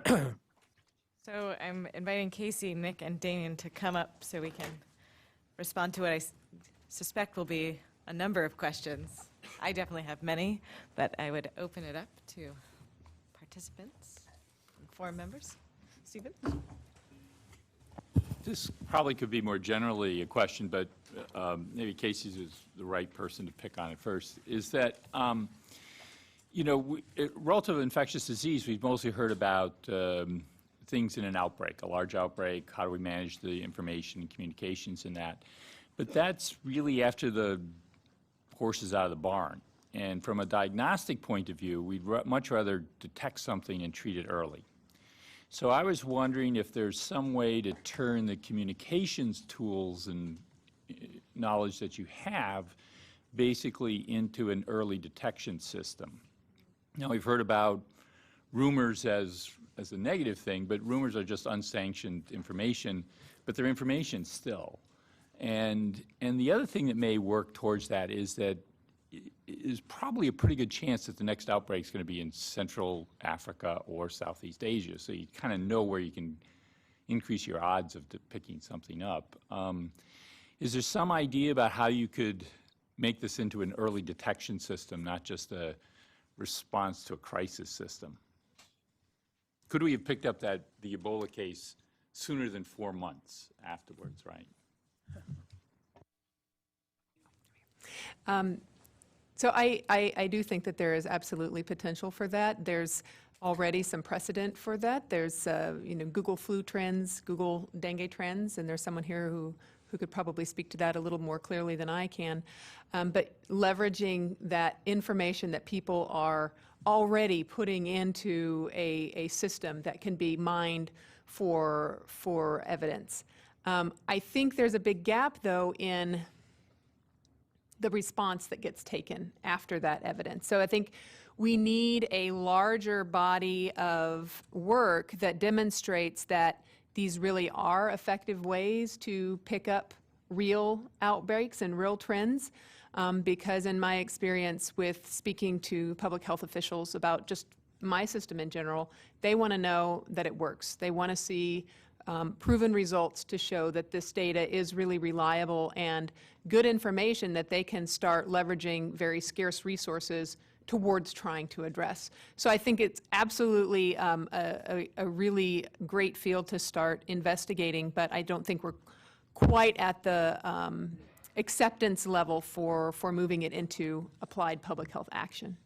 So I'm inviting Casey, Nick, and Damien to come up so we can respond to what I suspect will be a number of questions. I definitely have many, but I would open it up to participants and forum members. Stephen? This probably could be more generally a question, but maybe Casey's is the right person to pick on it first, is that, relative to infectious disease, we've mostly heard about things in an outbreak, a large outbreak, how do we manage the information and communications in that. But that's really after the horse is out of the barn. And from a diagnostic point of view, we'd much rather detect something and treat it early. So I was wondering if there's some way to turn the communications tools and knowledge that you have basically into an early detection system. Now, we've heard about rumors as a negative thing, but rumors are just unsanctioned information, but they're information still. And the other thing that may work towards that is that is probably a pretty good chance that the next outbreak is going to be in Central Africa or Southeast Asia. So you kind of know where you can increase your odds of picking something up. Is there some idea about how you could make this into an early detection system, not just a response to a crisis system? Could we have picked up the Ebola case sooner than 4 months afterwards, right? So I do think that there is absolutely potential for that. There's already some precedent for that. There's Google flu trends, Google dengue trends, and there's someone here who could probably speak to that a little more clearly than I can. But leveraging that information that people are already putting into a system that can be mined for evidence. I think there's a big gap, though, in the response that gets taken after that evidence. So I think we need a larger body of work that demonstrates that these really are effective ways to pick up real outbreaks and real trends, because in my experience with speaking to public health officials about just my system in general, they want to know that it works. They want to see proven results to show that this data is really reliable and good information that they can start leveraging very scarce resources towards trying to address. So I think it's absolutely a really great field to start investigating, but I don't think we're quite at the acceptance level for moving it into applied public health action.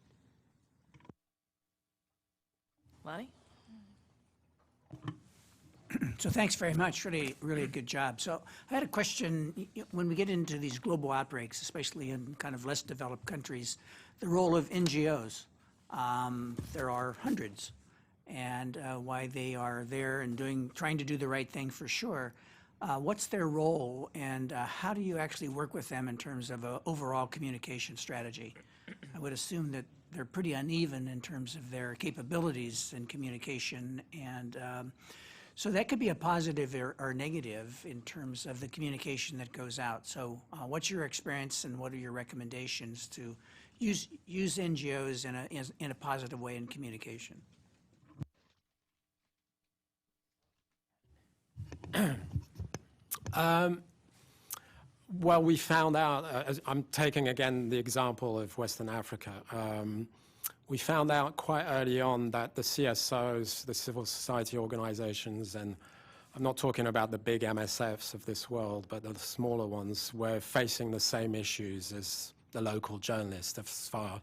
Lonnie? So thanks very much. Really a good job. So I had a question. When we get into these global outbreaks, especially in kind of less developed countries, the role of NGOs. There are hundreds, and why they are there and trying to do the right thing for sure. What's their role, and how do you actually work with them in terms of an overall communication strategy? I would assume that they're pretty uneven in terms of their capabilities in communication, and so that could be a positive or negative in terms of the communication that goes out. So what's your experience and what are your recommendations to use NGOs in a positive way in communication? Well, we found out, I'm taking again the example of Western Africa, we found out quite early on that the CSOs, the civil society organizations, and I'm not talking about the big MSFs of this world, but the smaller ones, were facing the same issues as the local journalist as far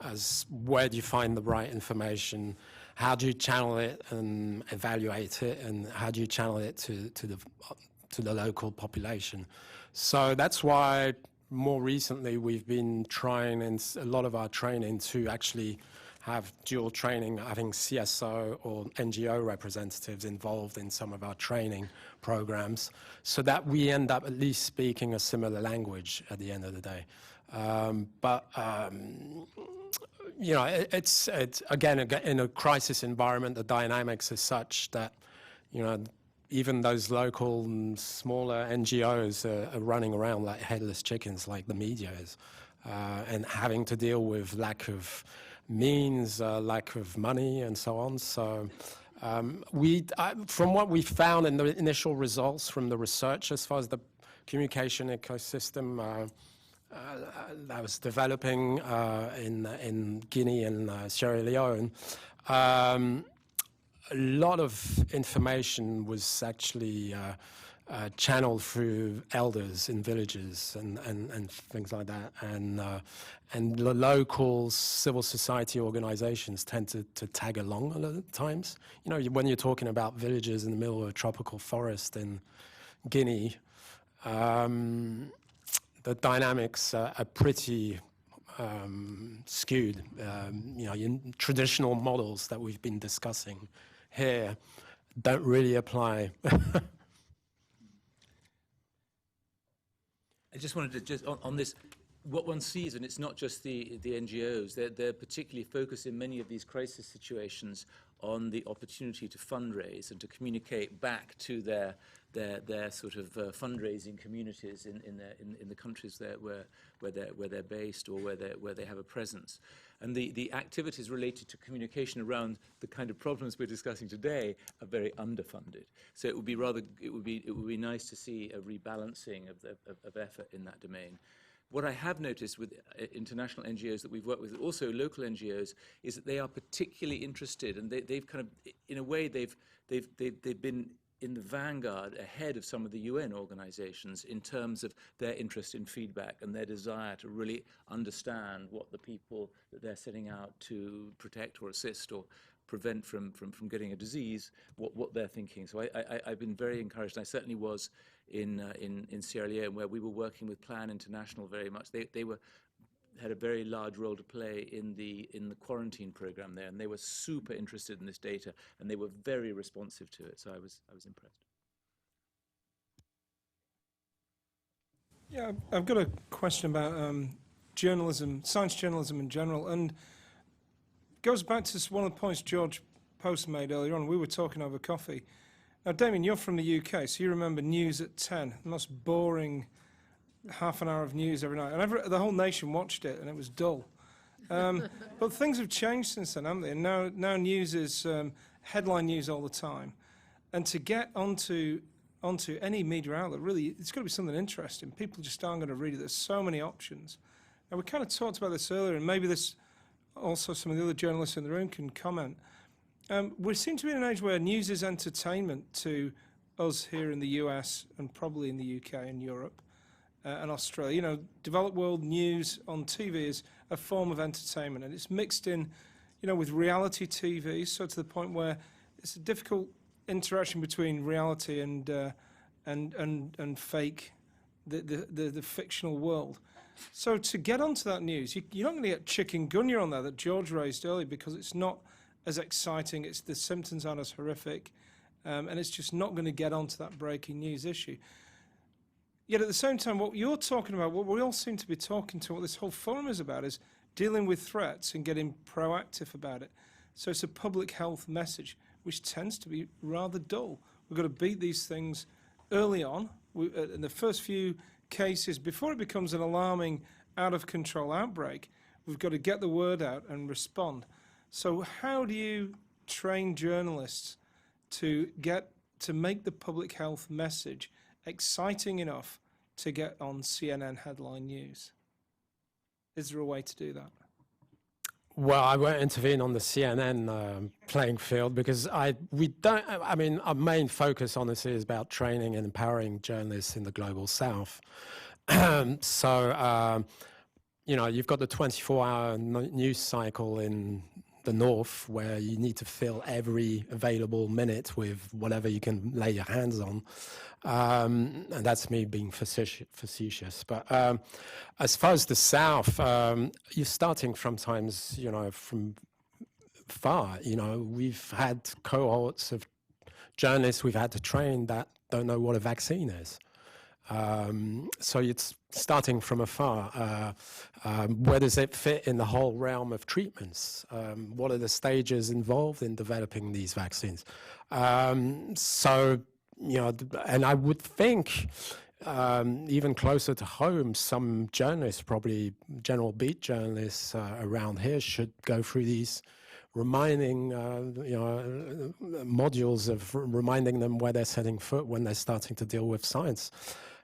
as where do you find the right information, how do you channel it and evaluate it, and how do you channel it to the local population. So that's why more recently we've been trying in a lot of our training to actually have dual training, having CSO or NGO representatives involved in some of our training programs, so that we end up at least speaking a similar language at the end of the day. You know, it's again, in a crisis environment, the dynamics are such that, you know, even those local and smaller NGOs are running around like headless chickens, like the media is, and having to deal with lack of means, lack of money, and so on. So From what we found in the initial results from the research as far as the communication ecosystem that was developing in Guinea and Sierra Leone, a lot of information was actually channeled through elders in villages and things like that, and the local civil society organizations tend to tag along a lot of times. You know, when you're talking about villages in the middle of a tropical forest in Guinea, the dynamics are pretty skewed. You know, traditional models that we've been discussing here don't really apply. I just wanted to on this, what one sees, and it's not just the NGOs, they're particularly focused in many of these crisis situations on the opportunity to fundraise and to communicate back to their sort of fundraising communities in the countries where they're based or where they have a presence. And the activities related to communication around the kind of problems we're discussing today are very underfunded. So it would be nice to see a rebalancing of effort in that domain. What I have noticed with international NGOs that we've worked with, also local NGOs, is that they are particularly interested, and they've kind of, in a way, they've been in the vanguard ahead of some of the UN organizations in terms of their interest in feedback and their desire to really understand what the people that they're setting out to protect or assist or prevent from getting a disease, what they're thinking. So I've been very encouraged, and I certainly was in Sierra Leone, where we were working with Plan International very much. They had a very large role to play in the quarantine program there, and they were super interested in this data, and they were very responsive to it. So I was impressed. Yeah, I've got a question about journalism, science journalism in general, and it goes back to one of the points George Post made earlier on. We were talking over coffee. Now, Damien, you're from the UK, so you remember news at 10, the most boring half an hour of news every night. And the whole nation watched it, and it was dull. But things have changed since then, haven't they? And now news is headline news all the time. And to get onto any media outlet, really, it's got to be something interesting. People just aren't going to read it. There's so many options. Now, we kind of talked about this earlier, and maybe this also some of the other journalists in the room can comment. We seem to be in an age where news is entertainment to us here in the US and probably in the UK and Europe and Australia. You know, developed world news on TV is a form of entertainment, and it's mixed in, you know, with reality TV, so to the point where it's a difficult interaction between reality and fake, the fictional world. So to get onto that news, you're not going to get chikungunya on there that George raised earlier, because it's not as exciting, the symptoms aren't as horrific, and it's just not going to get onto that breaking news issue. Yet at the same time, what you're talking about, what we all seem to be talking to, what this whole forum is about, is dealing with threats and getting proactive about it. So it's a public health message, which tends to be rather dull. We've got to beat these things early on. In the first few cases, before it becomes an alarming, out-of-control outbreak, we've got to get the word out and respond. So how do you train journalists to make the public health message exciting enough to get on CNN headline news? Is there a way to do that? Well, I won't intervene on the CNN playing field, because our main focus, honestly, is about training and empowering journalists in the global south. So, you've got the 24-hour news cycle in the north, where you need to fill every available minute with whatever you can lay your hands on. And that's me being facetious. But as far as the south, you're starting sometimes, from far. We've had cohorts of journalists we've had to train that don't know what a vaccine is. So it's starting from afar. Where does it fit in the whole realm of treatments? What are the stages involved in developing these vaccines? And I would think even closer to home, some journalists, probably general beat journalists around here, should go through these reminding, modules of reminding them where they're setting foot when they're starting to deal with science.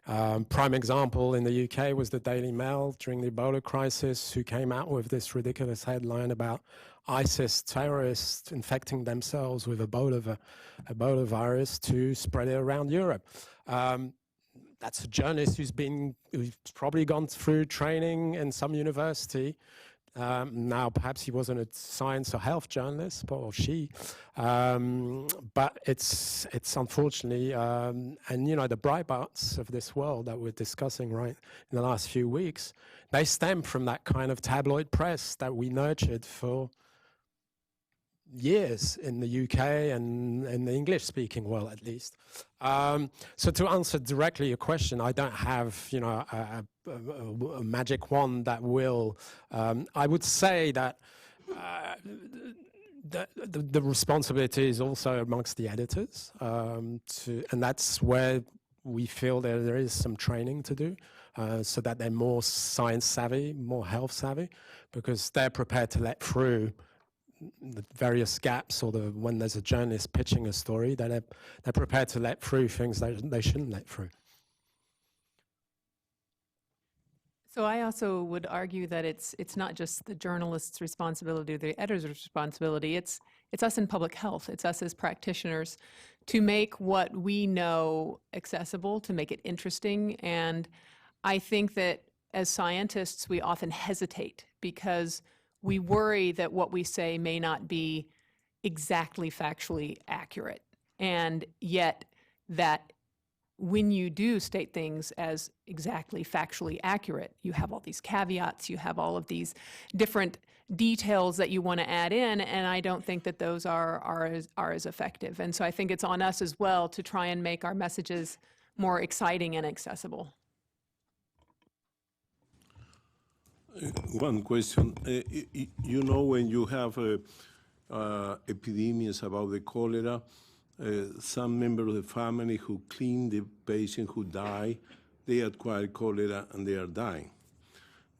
Prime example in the UK was the Daily Mail during the Ebola crisis, who came out with this ridiculous headline about ISIS terrorists infecting themselves with Ebola virus to spread it around Europe. That's a journalist who's probably gone through training in some university. Now, perhaps he wasn't a science or health journalist, or she, but it's unfortunately, and the Breitbarts of this world that we're discussing right in the last few weeks, they stem from that kind of tabloid press that we nurtured for years in the UK and in the English-speaking world, at least. So to answer directly your question, I don't have, a magic wand that will. I would say that the responsibility is also amongst the editors, and that's where we feel that there is some training to do, so that they're more science savvy, more health savvy, because they're prepared to let through the various gaps, or when there's a journalist pitching a story, that they're prepared to let through things that they shouldn't let through. So I also would argue that it's not just the journalist's responsibility or the editor's responsibility. It's us in public health. It's us as practitioners to make what we know accessible, to make it interesting. And I think that as scientists, we often hesitate because we worry that what we say may not be exactly factually accurate. And yet that when you do state things as exactly factually accurate, you have all these caveats, you have all of these different details that you want to add in, and I don't think that those are as effective. And so I think it's on us as well to try and make our messages more exciting and accessible. One question. When you have epidemics about the cholera, some member of the family who clean the patient who die, they acquire cholera and they are dying.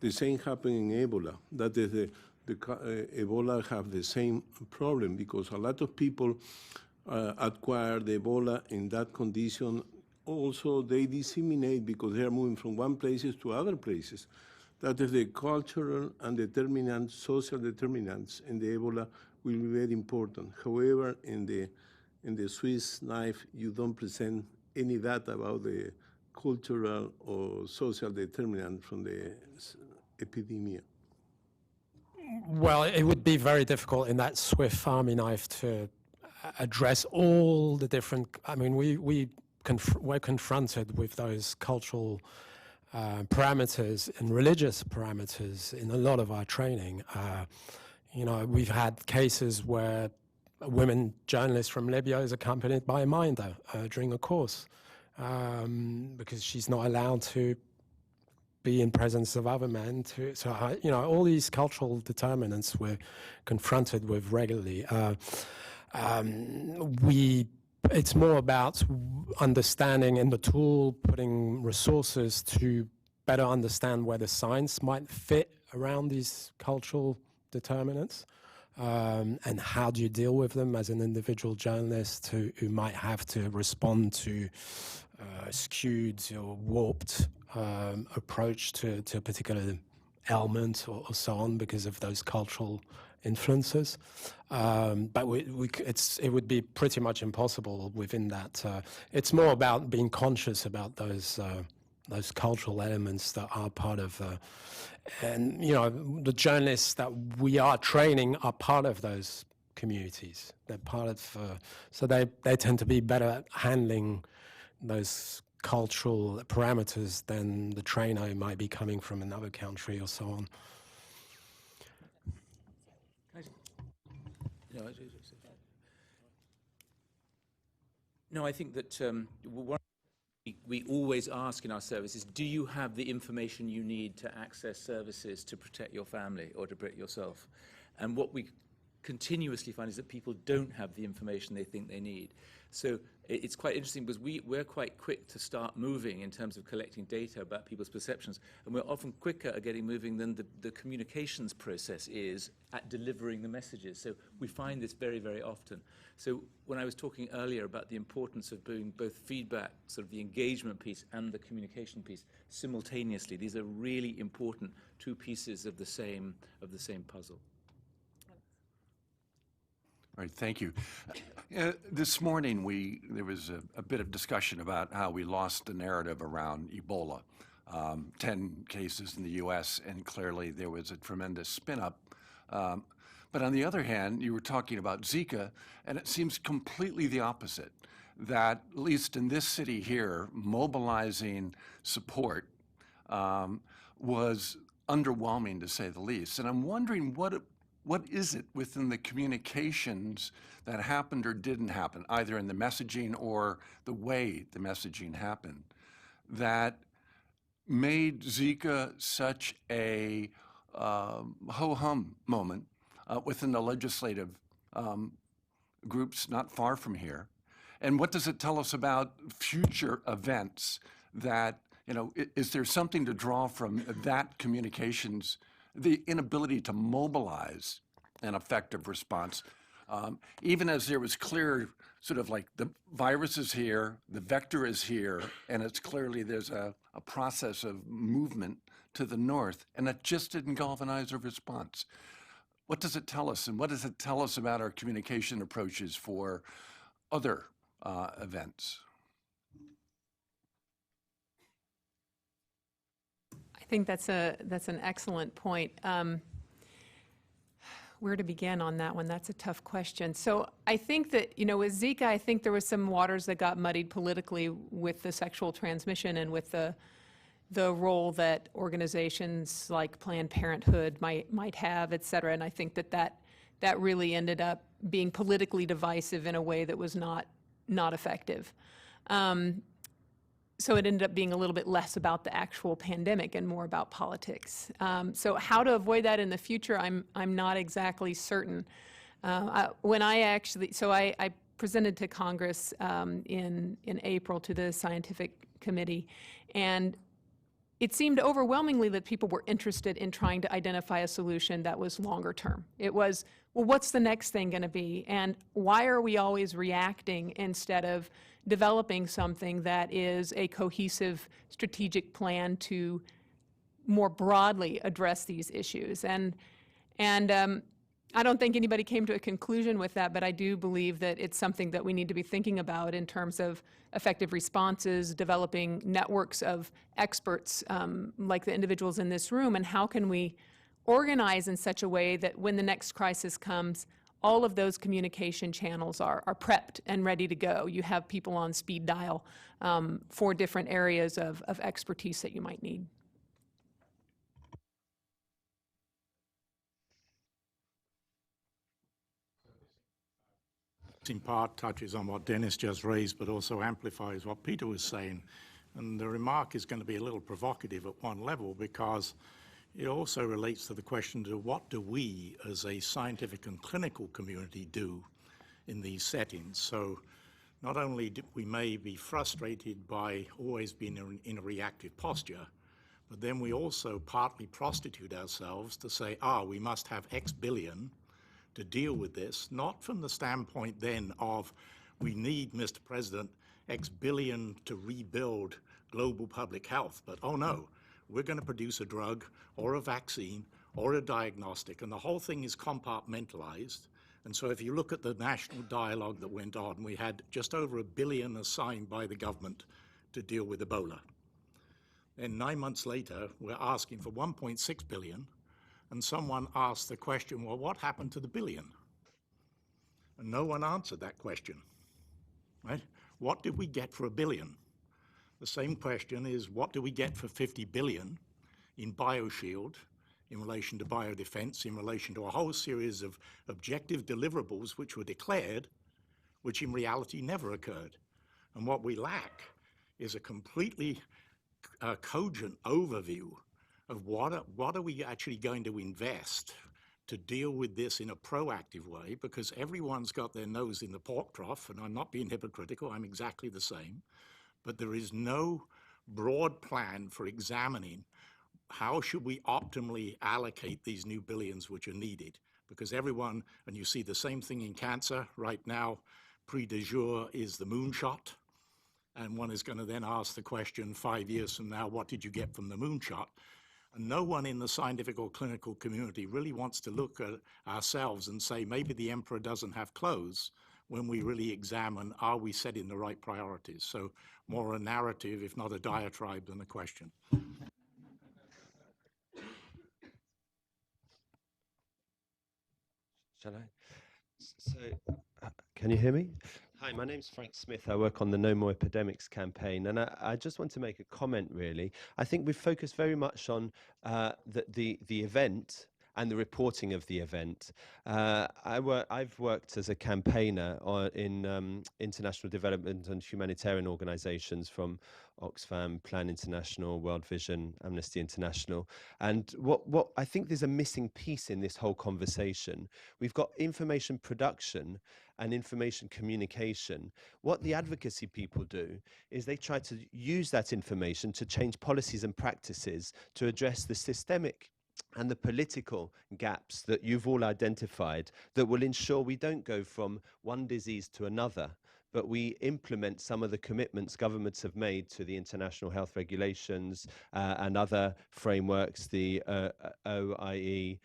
The same happened in Ebola. That is, Ebola have the same problem because a lot of people acquire the Ebola in that condition. Also, they disseminate because they are moving from one places to other places. That is, the cultural and determinants, social determinants in the Ebola will be very important. However, in the Swiss knife, you don't present any data about the cultural or social determinant from the epidemic. Well, it would be very difficult in that Swiss Army knife to address all the different. I mean, we're confronted with those cultural parameters and religious parameters in a lot of our training. We've had cases where a women journalist from Libya is accompanied by a minder during a course because she's not allowed to be in presence of other men. All these cultural determinants we're confronted with regularly. It's more about understanding in the tool, putting resources to better understand where the science might fit around these cultural determinants, and how do you deal with them as an individual journalist who might have to respond to skewed or warped approach to a particular element or so on because of those cultural influences. But it would be pretty much impossible within that. It's more about being conscious about those cultural elements that are part of, the journalists that we are training are part of those communities. They're part of, so they tend to be better at handling those cultural parameters than the trainer who might be coming from another country or so on. No, I think that we always ask in our services, do you have the information you need to access services to protect your family or to protect yourself? And what we continuously find is that people don't have the information they think they need. So it's quite interesting because we're quite quick to start moving in terms of collecting data about people's perceptions, and we're often quicker at getting moving than the communications process is at delivering the messages. So we find this very, very often. So when I was talking earlier about the importance of doing both feedback, sort of the engagement piece and the communication piece simultaneously, these are really important two pieces of the same puzzle. All right, thank you. This morning, there was a bit of discussion about how we lost the narrative around Ebola. 10 cases in the U.S., and clearly there was a tremendous spin-up. But on the other hand, you were talking about Zika, and it seems completely the opposite, that at least in this city here, mobilizing support was underwhelming, to say the least. And I'm wondering what is it within the communications that happened or didn't happen, either in the messaging or the way the messaging happened, that made Zika such a ho-hum moment within the legislative groups not far from here? And what does it tell us about future events that, is there something to draw from that communications, the inability to mobilize an effective response, even as there was clear sort of like the virus is here, the vector is here, and it's clearly there's a process of movement to the north, and it just didn't galvanize a response. What does it tell us, and what does it tell us about our communication approaches for other events? I think that's an excellent point. Where to begin on that one? That's a tough question. So I think that, with Zika, I think there was some waters that got muddied politically with the sexual transmission and with the role that organizations like Planned Parenthood might have, et cetera. And I think that really ended up being politically divisive in a way that was not effective. So it ended up being a little bit less about the actual pandemic and more about politics. So how to avoid that in the future, I'm not exactly certain. When I presented to Congress in April to the scientific committee, and it seemed overwhelmingly that people were interested in trying to identify a solution that was longer term. It was, well, what's the next thing going to be? And why are we always reacting instead of developing something that is a cohesive strategic plan to more broadly address these issues? And I don't think anybody came to a conclusion with that, but I do believe that it's something that we need to be thinking about in terms of effective responses, developing networks of experts like the individuals in this room, and how can we organize in such a way that when the next crisis comes, all of those communication channels are prepped and ready to go. You have people on speed dial for different areas of expertise that you might need. In part touches on what Dennis just raised, but also amplifies what Peter was saying. And the remark is going to be a little provocative at one level, because it also relates to the question of what do we as a scientific and clinical community do in these settings. So not only do we may be frustrated by always being in a reactive posture, but then we also partly prostitute ourselves to say, we must have X billion to deal with this, not from the standpoint then of we need, Mr. President, X billion to rebuild global public health, but oh no, we're going to produce a drug or a vaccine or a diagnostic, and the whole thing is compartmentalized. And so if you look at the national dialogue that went on, we had just over $1 billion assigned by the government to deal with Ebola. Then 9 months later, we're asking for 1.6 billion, and someone asked the question, well, what happened to the billion? And no one answered that question, right? What did we get for $1 billion? The same question is, what do we get for 50 billion in BioShield, in relation to biodefense, in relation to a whole series of objective deliverables which were declared, which in reality never occurred? And what we lack is a completely cogent overview of what are we actually going to invest to deal with this in a proactive way, because everyone's got their nose in the pork trough, and I'm not being hypocritical, I'm exactly the same, but there is no broad plan for examining how should we optimally allocate these new billions which are needed, because everyone, and you see the same thing in cancer right now, prix de jour is the moonshot, and one is going to then ask the question 5 years from now, what did you get from the moonshot? And no one in the scientific or clinical community really wants to look at ourselves and say, maybe the emperor doesn't have clothes, when we really examine, are we setting the right priorities? So more a narrative, if not a diatribe, than a question. Shall I? So, can you hear me? Hi, my name's Frank Smith. I work on the No More Epidemics campaign, and I just want to make a comment, really. I think we've focused very much on the event and the reporting of the event. I've worked as a campaigner in international development and humanitarian organizations from Oxfam, Plan International, World Vision, Amnesty International. And what I think there's a missing piece in this whole conversation. We've got information production and information communication. What the advocacy people do is they try to use that information to change policies and practices to address the systemic and the political gaps that you've all identified that will ensure we don't go from one disease to another, but we implement some of the commitments governments have made to the international health regulations and other frameworks, the OIE,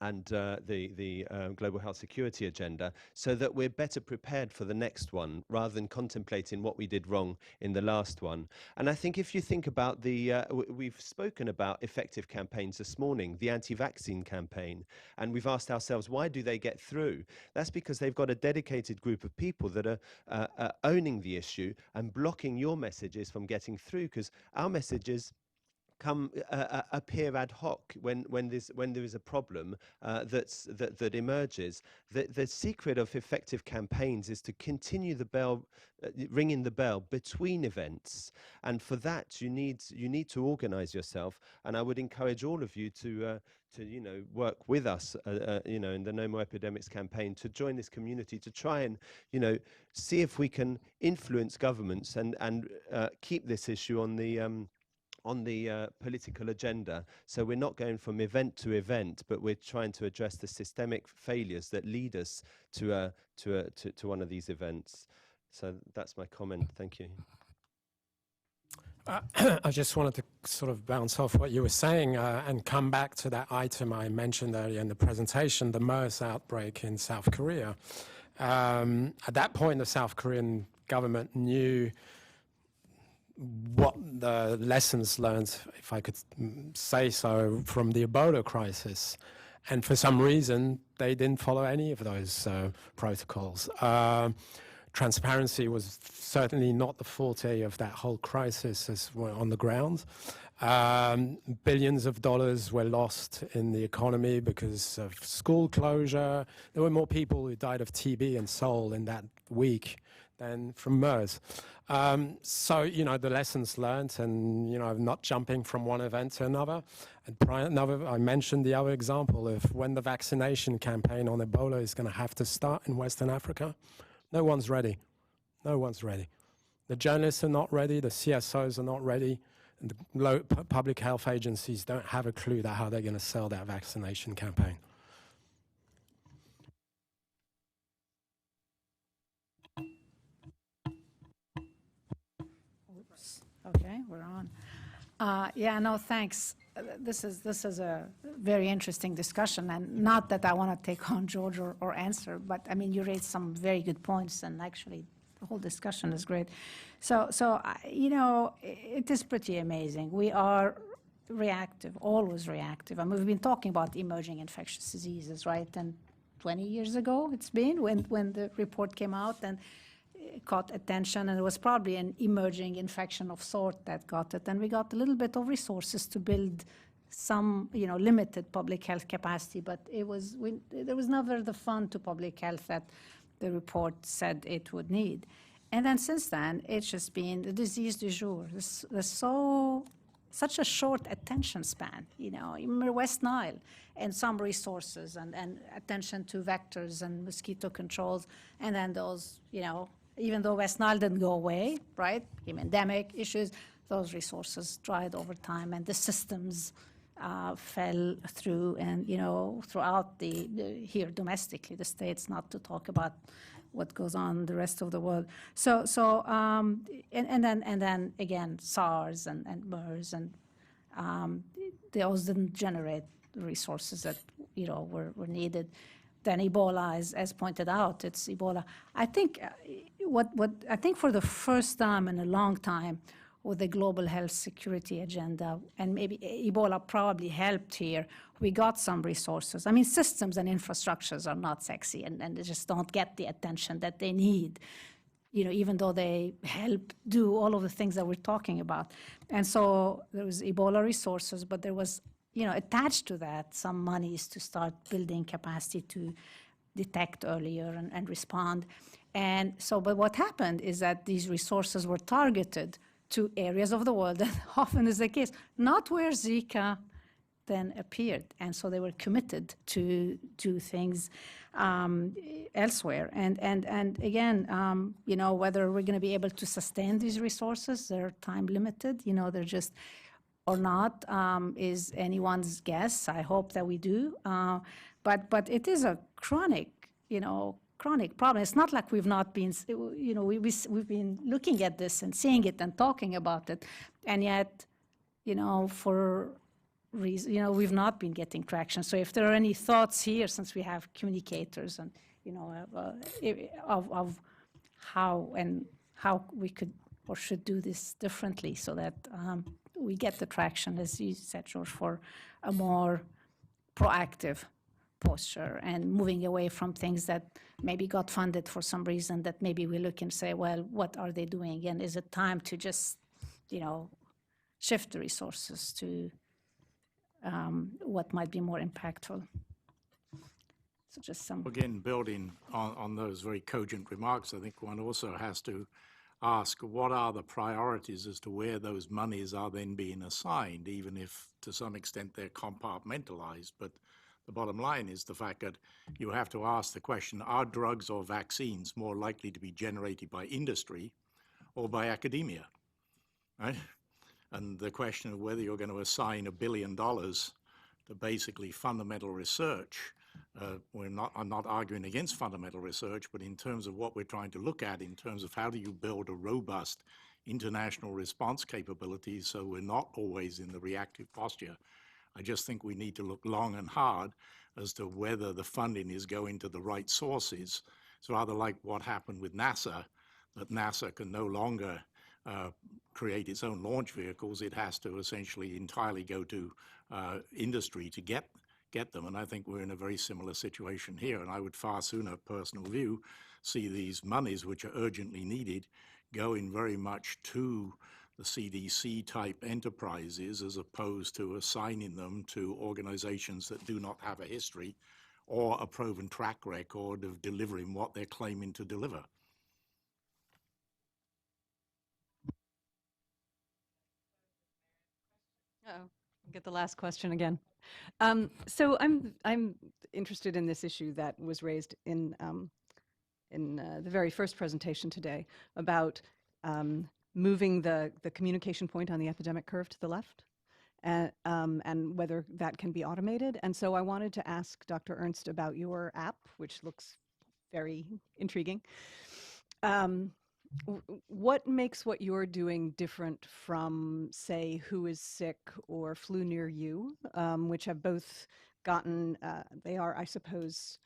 and the Global Health Security Agenda, so that we're better prepared for the next one, rather than contemplating what we did wrong in the last one. And I think if you think about we've spoken about effective campaigns this morning, the anti-vaccine campaign, and we've asked ourselves, why do they get through? That's because they've got a dedicated group of people that are owning the issue and blocking your messages from getting through, because our messages appear ad hoc when there is a problem that emerges. The secret of effective campaigns is to continue the bell, ringing the bell between events, and for that you need to organize yourself. And I would encourage all of you to work with us in the No More Epidemics campaign, to join this community, to try and see if we can influence governments and keep this issue on the political agenda. So we're not going from event to event, but we're trying to address the systemic failures that lead us to one of these events. So that's my comment. Thank you. I just wanted to sort of bounce off what you were saying and come back to that item I mentioned earlier in the presentation, the MERS outbreak in South Korea. At that point, the South Korean government knew what the lessons learned, if I could say so, from the Ebola crisis. And for some reason, they didn't follow any of those protocols. Transparency was certainly not the forte of that whole crisis as well on the ground. Billions of dollars were lost in the economy because of school closure. There were more people who died of TB in Seoul in that week than from MERS. So, the lessons learned and, not jumping from one event to another. And I mentioned the other example of when the vaccination campaign on Ebola is going to have to start in Western Africa. No one's ready. No one's ready. The journalists are not ready. The CSOs are not ready. And the public health agencies don't have a clue about how they're going to sell that vaccination campaign. Okay, we're on. Yeah, no, thanks. This is a very interesting discussion, and not that I want to take on George or answer, but I mean, you raised some very good points, and actually the whole discussion is great. So it is pretty amazing. We are reactive, always reactive. I mean, we've been talking about emerging infectious diseases, right? And 20 years ago it's been when the report came out and caught attention, and it was probably an emerging infection of sort that got it. And we got a little bit of resources to build some, limited public health capacity, but there was never the fund to public health that the report said it would need. And then since then, it's just been the disease du jour. There's so such a short attention span, Remember West Nile, and some resources and attention to vectors and mosquito controls, and then those, even though West Nile didn't go away, right? Endemic issues, those resources dried over time, and the systems fell through, and throughout here domestically, the states, not to talk about what goes on in the rest of the world. And then again, SARS and MERS, and those didn't generate the resources that were needed. Then Ebola, as pointed out, it's Ebola. I think I think for the first time in a long time, with the global health security agenda, and maybe Ebola probably helped here, we got some resources. I mean, systems and infrastructures are not sexy, and they just don't get the attention that they need, even though they help do all of the things that we're talking about. And so there was Ebola resources, but there was, attached to that, some monies to start building capacity to detect earlier and respond. And so, but what happened is that these resources were targeted to areas of the world that often is the case, not where Zika then appeared. And so they were committed to do things elsewhere. And again, whether we're going to be able to sustain these resources, they're time limited, they're just, or not, is anyone's guess. I hope that we do. But it is a chronic problem. It's not like we've not been, we've been looking at this and seeing it and talking about it, and yet, for reason, we've not been getting traction. So if there are any thoughts here, since we have communicators, and of how we could or should do this differently, so that we get the traction, as you said, George, for a more proactive posture and moving away from things that maybe got funded for some reason, that maybe we look and say, well, what are they doing? And is it time to just, shift the resources to what might be more impactful? So just some... Again, building on those very cogent remarks, I think one also has to ask, what are the priorities as to where those monies are then being assigned, even if to some extent they're compartmentalized. But the bottom line is the fact that you have to ask the question, are drugs or vaccines more likely to be generated by industry or by academia, right? And the question of whether you're going to assign $1 billion to basically fundamental research, I'm not arguing against fundamental research, but in terms of what we're trying to look at, in terms of how do you build a robust international response capability so we're not always in the reactive posture, I just think we need to look long and hard as to whether the funding is going to the right sources. It's rather like what happened with NASA, that NASA can no longer create its own launch vehicles. It has to essentially entirely go to industry to get them. And I think we're in a very similar situation here. And I would far sooner, personal view, see these monies, which are urgently needed, going very much to the CDC-type enterprises, as opposed to assigning them to organizations that do not have a history or a proven track record of delivering what they're claiming to deliver. Uh-oh, get the last question again. So I'm interested in this issue that was raised in the very first presentation today about moving the communication point on the epidemic curve to the left, and whether that can be automated. And so I wanted to ask Dr. Ernst about your app, which looks very intriguing. What makes what you're doing different from, say, Who is Sick or Flu Near You, which have both gotten, they are, I suppose,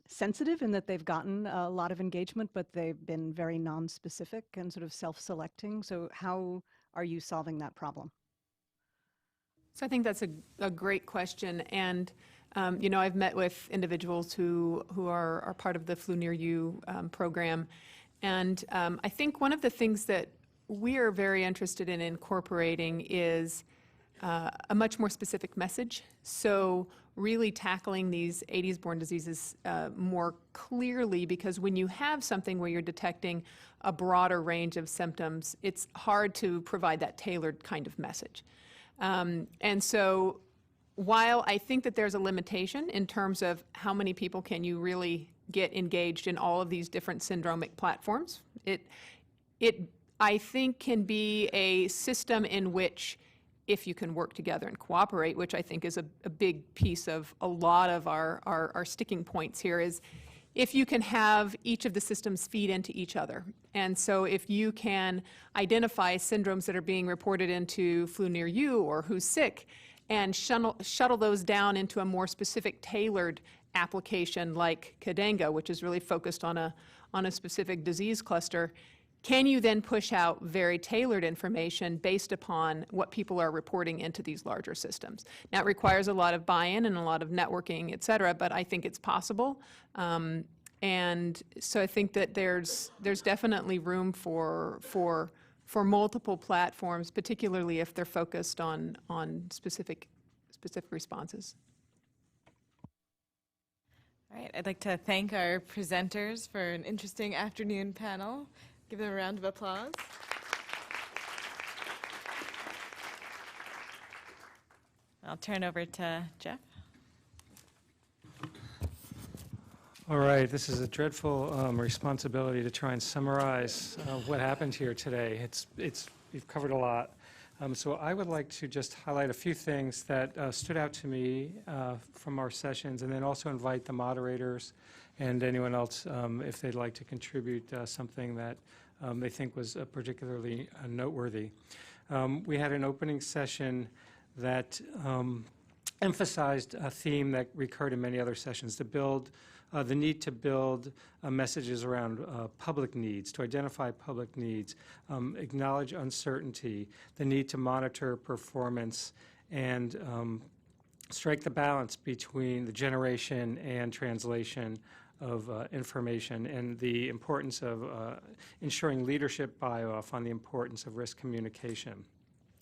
sensitive in that they've gotten a lot of engagement, but they've been very non-specific and sort of self-selecting. So how are you solving that problem? So I think that's a great question. And, I've met with individuals who are part of the Flu Near You program. And I think one of the things that we're very interested in incorporating is a much more specific message. So really tackling these 80s-born diseases more clearly, because when you have something where you're detecting a broader range of symptoms, it's hard to provide that tailored kind of message. And so while I think that there's a limitation in terms of how many people can you really get engaged in all of these different syndromic platforms, it I think can be a system in which, if you can work together and cooperate, which I think is a big piece of a lot of our sticking points here, is if you can have each of the systems feed into each other. And so if you can identify syndromes that are being reported into Flu Near You or Who's Sick, and shuttle those down into a more specific tailored application like Kadenga, which is really focused on a specific disease cluster, can you then push out very tailored information based upon what people are reporting into these larger systems? Now, it requires a lot of buy-in and a lot of networking, et cetera, but I think it's possible. And so I think that there's definitely room for multiple platforms, particularly if they're focused on specific responses. All right, I'd like to thank our presenters for an interesting afternoon panel. Give them a round of applause. I'll turn over to Jeff. All right, this is a dreadful responsibility to try and summarize what happened here today. We've covered a lot. So I would like to just highlight a few things that stood out to me from our sessions, and then also invite the moderators and anyone else if they'd like to contribute something that they think was particularly noteworthy. We had an opening session that emphasized a theme that recurred in many other sessions, the need to build messages around public needs, to identify public needs, acknowledge uncertainty, the need to monitor performance, and strike the balance between the generation and translation of information, and the importance of ensuring leadership buy-off on the importance of risk communication.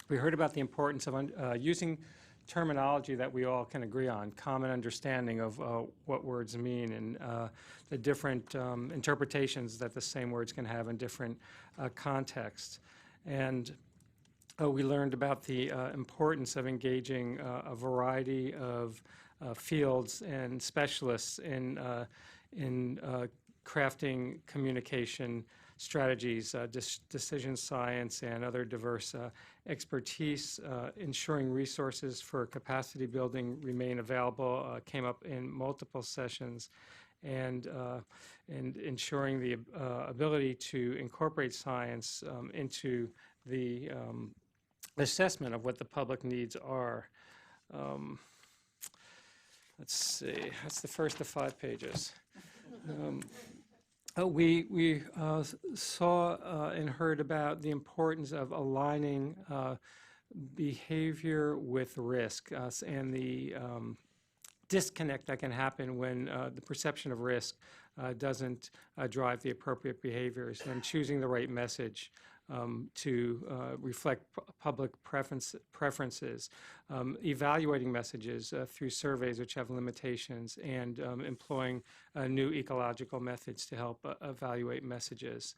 We heard about the importance of using terminology that we all can agree on, common understanding of what words mean, and the different interpretations that the same words can have in different contexts. And we learned about the importance of engaging a variety of fields and specialists in crafting communication strategies, decision science, and other diverse expertise. Ensuring resources for capacity building remain available came up in multiple sessions, and ensuring the ability to incorporate science into the assessment of what the public needs are. Let's see, that's the first of 5 pages. We saw and heard about the importance of aligning behavior with risk and the disconnect that can happen when the perception of risk doesn't drive the appropriate behaviors, and choosing the right message to reflect public preferences, evaluating messages through surveys which have limitations, and employing new ecological methods to help evaluate messages.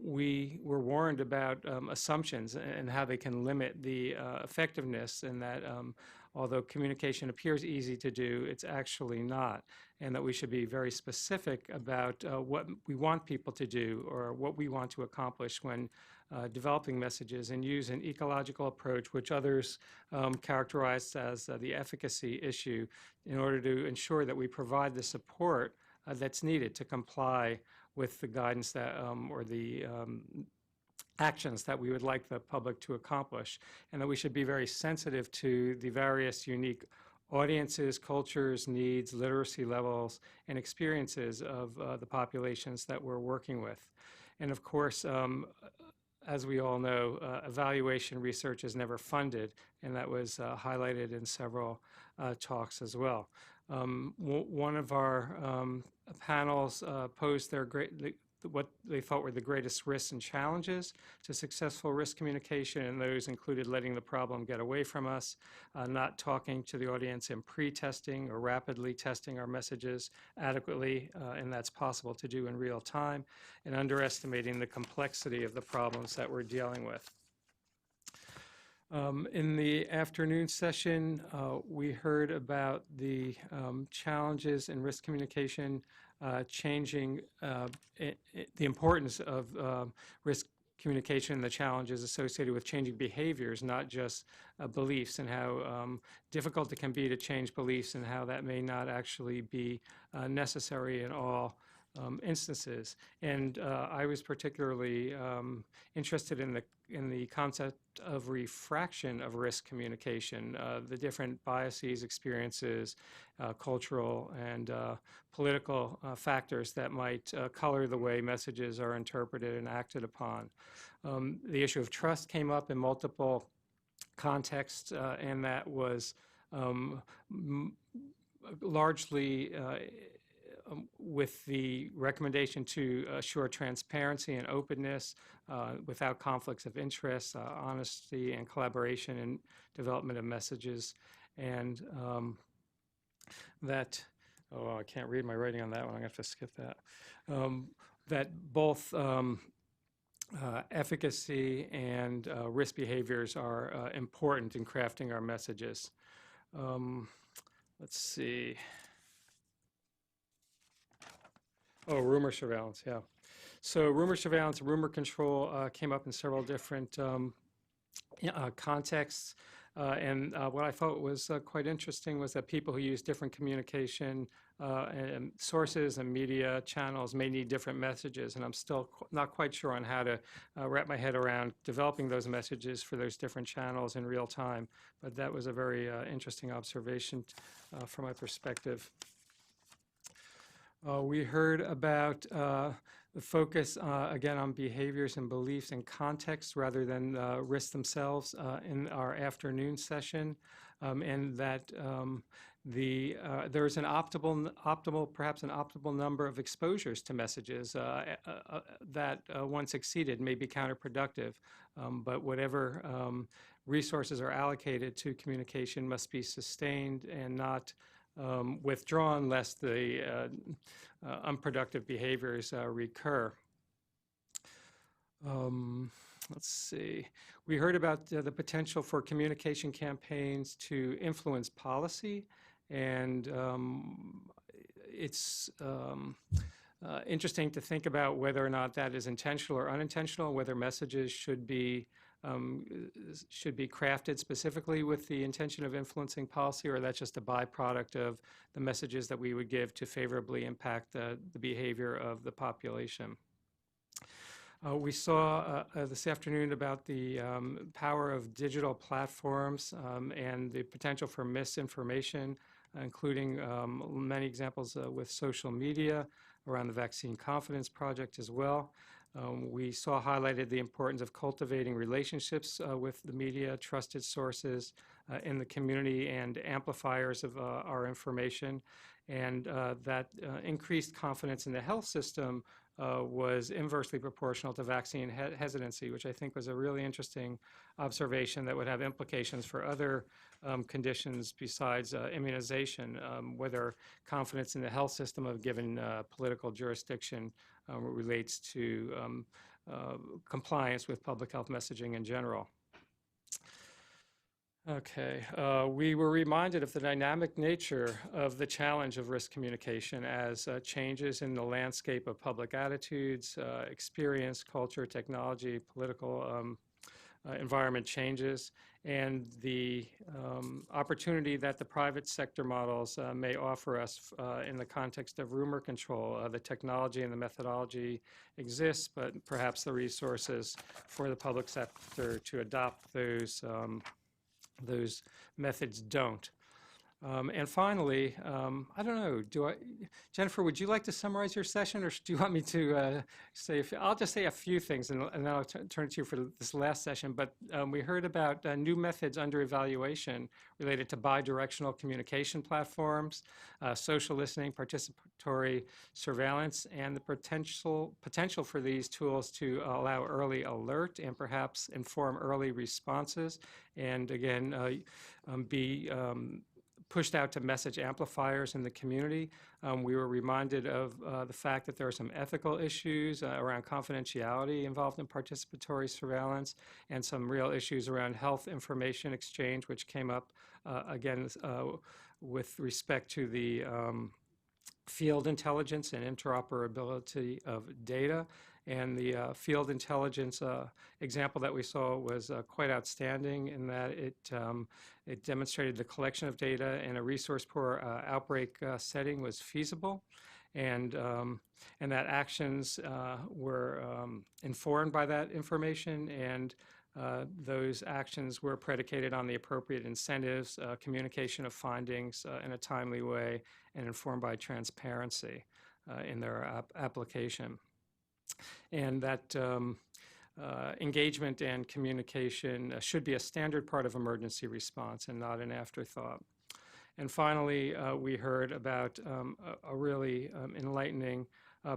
We were warned about assumptions and how they can limit the effectiveness, and that although communication appears easy to do, it's actually not, and that we should be very specific about what we want people to do or what we want to accomplish when developing messages, and use an ecological approach, which others characterized as the efficacy issue, in order to ensure that we provide the support that's needed to comply with the guidance that or the actions that we would like the public to accomplish, and that we should be very sensitive to the various unique audiences, cultures, needs, literacy levels, and experiences of the populations that we're working with. And of course, as we all know, evaluation research is never funded, and that was highlighted in several talks as well. One of our panels posed what they thought were the greatest risks and challenges to successful risk communication, and those included letting the problem get away from us, not talking to the audience in pre-testing or rapidly testing our messages adequately, and that's possible to do in real time, and underestimating the complexity of the problems that we're dealing with. In the afternoon session, we heard about the challenges in risk communication, changing the importance of risk communication and the challenges associated with changing behaviors, not just beliefs, and how difficult it can be to change beliefs and how that may not actually be necessary in all instances. And I was particularly interested in the concept of refraction of risk communication, the different biases, experiences, cultural and political factors that might color the way messages are interpreted and acted upon. The issue of trust came up in multiple contexts, and that was largely with the recommendation to assure transparency and openness without conflicts of interest, honesty and collaboration in development of messages, and that, oh, I can't read my writing on that one, I'm going to have to skip that, that both efficacy and risk behaviors are important in crafting our messages. Let's see. Oh, rumor surveillance, yeah. So rumor surveillance, rumor control came up in several different contexts. And what I thought was quite interesting was that people who use different communication and sources and media channels may need different messages. And I'm still not quite sure on how to wrap my head around developing those messages for those different channels in real time. But that was a very interesting observation from my perspective. We heard about the focus, again, on behaviors and beliefs and context rather than risks themselves in our afternoon session, and that there's an perhaps an optimal number of exposures to messages that once exceeded may be counterproductive, but whatever resources are allocated to communication must be sustained and not withdrawn lest the unproductive behaviors recur. Let's see. We heard about the potential for communication campaigns to influence policy, and it's interesting to think about whether or not that is intentional or unintentional, whether messages should be crafted specifically with the intention of influencing policy, or that's just a byproduct of the messages that we would give to favorably impact the behavior of the population. We saw this afternoon about the power of digital platforms and the potential for misinformation, including many examples with social media around the Vaccine Confidence Project as well. We saw highlighted the importance of cultivating relationships with the media, trusted sources in the community, and amplifiers of our information, and that increased confidence in the health system was inversely proportional to vaccine hesitancy, which I think was a really interesting observation that would have implications for other conditions besides immunization, whether confidence in the health system of given political jurisdiction relates to compliance with public health messaging in general. Okay, we were reminded of the dynamic nature of the challenge of risk communication as changes in the landscape of public attitudes, experience, culture, technology, political environment changes, and the opportunity that the private sector models may offer us in the context of rumor control. The technology and the methodology exists, but perhaps the resources for the public sector to adopt those methods don't. And finally, I don't know, Jennifer, would you like to summarize your session, or do you want me to I'll just say a few things, and then I'll turn to you for this last session. But we heard about new methods under evaluation related to bidirectional communication platforms, social listening, participatory surveillance, and the potential for these tools to allow early alert and perhaps inform early responses, and again, be pushed out to message amplifiers in the community. We were reminded of the fact that there are some ethical issues around confidentiality involved in participatory surveillance, and some real issues around health information exchange, which came up again with respect to the field intelligence and interoperability of data. And the field intelligence example that we saw was quite outstanding in that it demonstrated the collection of data in a resource-poor outbreak setting was feasible, and that actions were informed by that information, and those actions were predicated on the appropriate incentives, communication of findings in a timely way, and informed by transparency in their application. And that engagement and communication should be a standard part of emergency response and not an afterthought. And finally, we heard about a really enlightening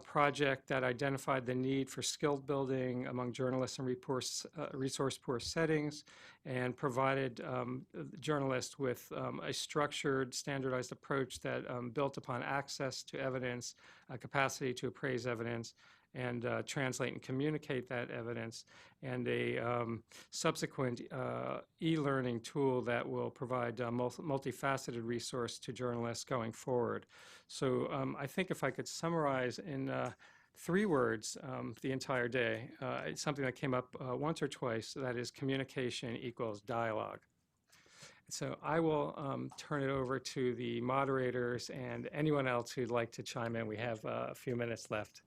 project that identified the need for skill building among journalists in resource-poor settings, and provided journalists with a structured, standardized approach that built upon access to evidence, capacity to appraise evidence, and translate and communicate that evidence, and a subsequent e-learning tool that will provide a multifaceted resource to journalists going forward. So I think if I could summarize in 3 words the entire day, it's something that came up once or twice, that is communication equals dialogue. So I will turn it over to the moderators and anyone else who'd like to chime in. We have a few minutes left.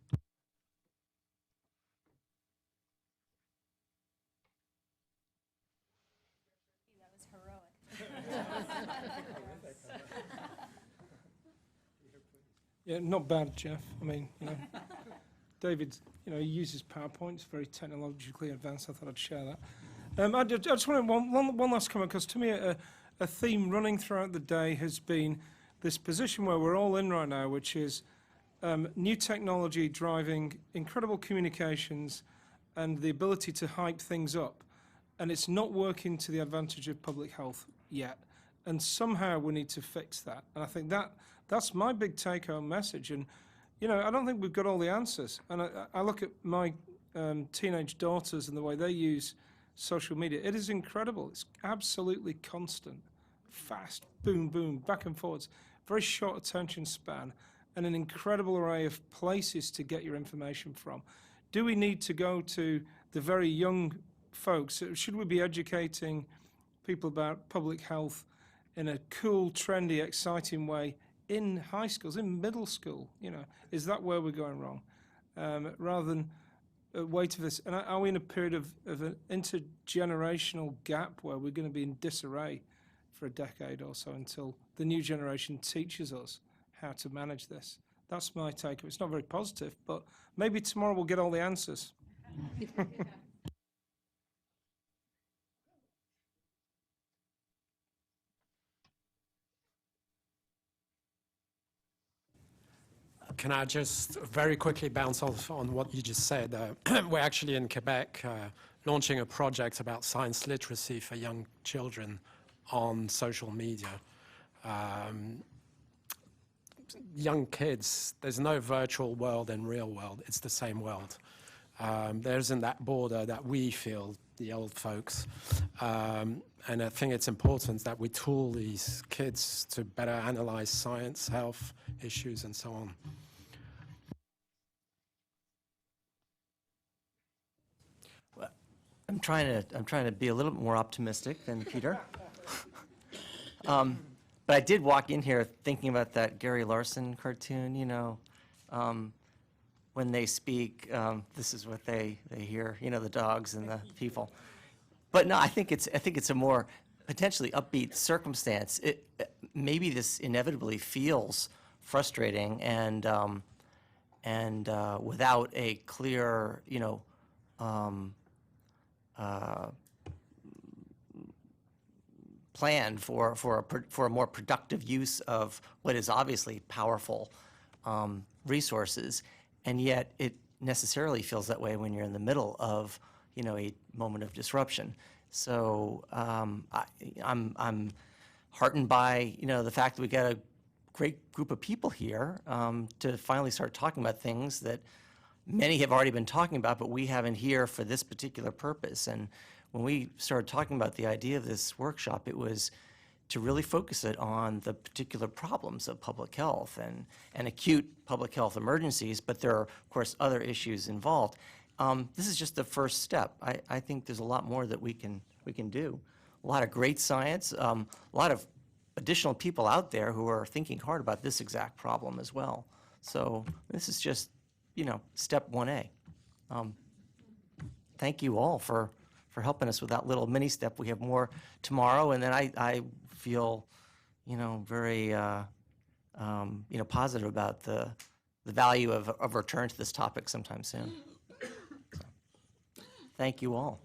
Yeah, not bad, Jeff. I mean, David, he uses PowerPoint. It's very technologically advanced. I thought I'd share that. I just wanted one last comment, because to me a theme running throughout the day has been this position where we're all in right now, which is new technology driving incredible communications and the ability to hype things up. And it's not working to the advantage of public health yet. And somehow we need to fix that. And I think that's my big take-home message. And, I don't think we've got all the answers. And I look at my teenage daughters and the way they use social media. It is incredible. It's absolutely constant, fast, boom, boom, back and forwards, very short attention span, and an incredible array of places to get your information from. Do we need to go to the very young folks? Should we be educating people about public health in a cool, trendy, exciting way in high schools, in middle school? Is that where we're going wrong? Rather than wait for this, and are we in a period of an intergenerational gap where we're going to be in disarray for a decade or so until the new generation teaches us how to manage this? That's my take. It's not very positive, but maybe tomorrow we'll get all the answers. Can I just very quickly bounce off on what you just said? We're actually in Quebec launching a project about science literacy for young children on social media. Young kids, there's no virtual world and real world. It's the same world. There isn't that border that we feel, the old folks. And I think it's important that we tool these kids to better analyze science, health issues, and so on. Well, I'm trying to be a little bit more optimistic than Peter. But I did walk in here thinking about that Gary Larson cartoon, when they speak, this is what they hear, the dogs and the people. But no, I think it's a more potentially upbeat circumstance. Maybe this inevitably feels frustrating and without a clear, plan for a more productive use of what is obviously powerful resources, and yet it necessarily feels that way when you're in the middle of a moment of disruption. So I'm heartened by, the fact that we got a great group of people here to finally start talking about things that many have already been talking about, but we haven't here for this particular purpose. And when we started talking about the idea of this workshop, it was to really focus it on the particular problems of public health and acute public health emergencies, but there are, of course, other issues involved. This is just the first step. I think there's a lot more that we can do. A lot of great science, a lot of additional people out there who are thinking hard about this exact problem as well. So this is just, step 1A. Thank you all for helping us with that little mini step. We have more tomorrow, and then I feel, very, positive about the value of return to this topic sometime soon. So, thank you all.